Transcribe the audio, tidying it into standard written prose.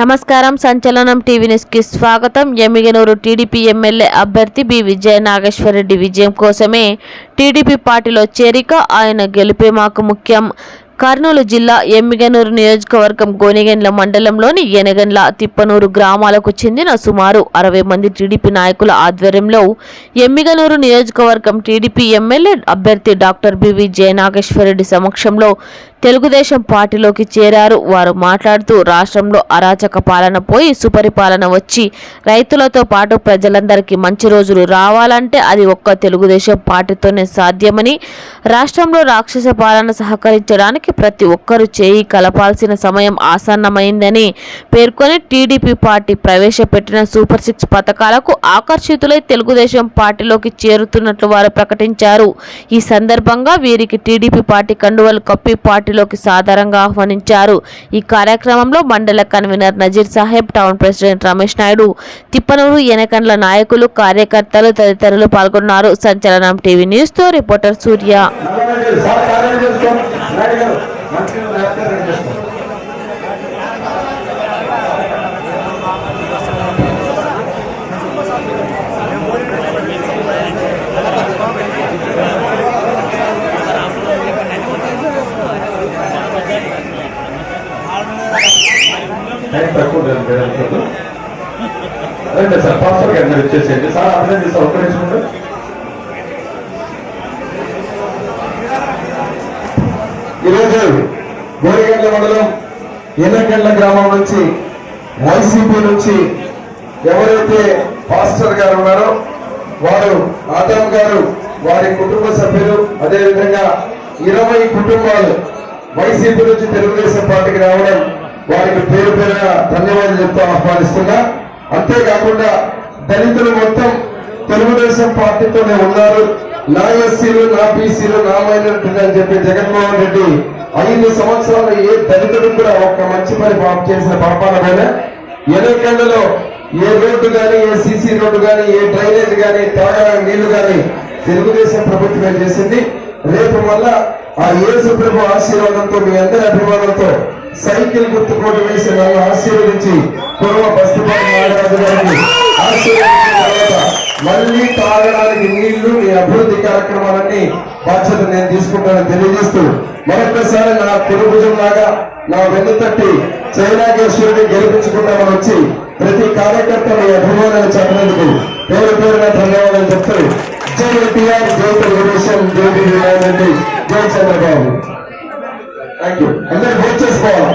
నమస్కారం. సంచలనం TV news కి స్వాగతం. ఎమ్మిగనూరు టీడీపీ ఎమ్మెల్యే అభ్యర్థి బి విజయ నాగేశ్వరరెడ్డి విజయం కోసమే టీడీపీ పార్టీలో చేరిక. ఆయన గెలుపే మాకు ముఖ్యం. కర్నూలు జిల్లా ఎమ్మిగనూరు నియోజకవర్గం గోనెగండ్ల మండలంలోని ఎనగండ్ల, తిప్పనూరు గ్రామాలకు చెందిన సుమారు 60 మంది టీడీపీ నాయకుల ఆధ్వర్యంలో ఎమ్మిగనూరు నియోజకవర్గం టీడీపీ ఎమ్మెల్యే అభ్యర్థి డాక్టర్ బి విజయ నాగేశ్వరరెడ్డి సమక్షంలో తెలుగుదేశం పార్టీలోకి చేరారు. వారు మాట్లాడుతూ రాష్ట్రంలో అరాచక పాలన పోయి సుపరిపాలన వచ్చి రైతులతో పాటు ప్రజలందరికీ మంచి రోజులు రావాలంటే అది ఒక్క తెలుగుదేశం పార్టీతోనే సాధ్యమని, రాష్ట్రంలో రాక్షస పాలన సహకరించడానికి ప్రతి ఒక్కరూ చేయి కలపాల్సిన సమయం ఆసన్నమైందని పేర్కొని టీడీపీ పార్టీ ప్రవేశపెట్టిన సూపర్ 6 పథకాలకు ఆకర్షితులై తెలుగుదేశం పార్టీలోకి చేరుతున్నట్లు వారు ప్రకటించారు. ఈ సందర్భంగా వీరికి టీడీపీ పార్టీ కండువలు కప్పి పార్టీలోకి సాదరంగా ఆహ్వానించారు. ఈ కార్యక్రమంలో మండల convener Nazir Saheb, town president Ramesh Naidu, Tippanuru Enakandla నాయకులు, కార్యకర్తలు తదితరులు పాల్గొన్నారు. సంచలనం టీవీ న్యూస్ తో రిపోర్టర్ సూర్య. రండి సార్, పాస్టర్ గారు మీరు వచ్చేసేయండి సార్. అర్థం సార్, ఒక్క నిమిషం ఉంటే ఈరోజు గోనెగండ్ల మండలం ఎనగండ్ల గ్రామం నుంచి వైసీపీ నుంచి ఎవరైతే పాస్టర్ గారు ఉన్నారో వారు ఆదాం గారు, వారి కుటుంబ సభ్యులు, అదేవిధంగా 20 కుటుంబాలు వైసీపీ నుంచి తెలుగుదేశం పార్టీకి రావడం వారికి పేరు పేరున ధన్యవాదాలు చెప్తూ ఆహ్వానిస్తున్నా. అంతేకాకుండా దళితులు మొత్తం తెలుగుదేశం పార్టీతోనే ఉన్నారు. నా ఎస్సీలు, నా బీసీలు, నా మైనారిటీలు అని చెప్పి జగన్మోహన్ రెడ్డి 5 సంవత్సరాలు ఏ దళితుడు కూడా ఒక్క మంచి పని చేసిన పాపాల పైన ఎనకండలో ఏ రోడ్డు కానీ, ఏ సీసీ రోడ్డు కానీ, ఏ డ్రైనేజ్ కానీ, తాగడానికి నీళ్లు కానీ తెలుగుదేశం ప్రభుత్వమే చేసింది. రేపు మళ్ళా ఆ యేసు ప్రభు ఆశీర్వాదంతో, మీ అందరి అభిమానంతో సైకిల్ గుర్తుకోటు వేసి నన్ను ఆశీర్వదించి పూర్వ బస్తిపాటి నాగరాజు గారిని ఆశీర్వదించిన తర్వాత మళ్ళీ తాగడానికి నీళ్లు, మీ అభివృద్ధి కార్యక్రమాలన్నీ బాధ్యత నేను తీసుకుంటానని తెలియజేస్తూ మరొకసారి నా కురుభుజం లాగా నా వెన్ను తట్టి చైనాగేశ్వరుని గెలిపించుకుంటామని వచ్చి ప్రతి కార్యకర్త మీ అభిమానాన్ని చెప్పినందుకు పేరు పేరున ధన్యవాదాలు చెప్తూ జై ఎన్టీఆర్, జై తెలుగుదేశం, జై రెడ్డి, జై చంద్రబాబు. Thank you. అందరూ భోజనం చేసుకోవాలి.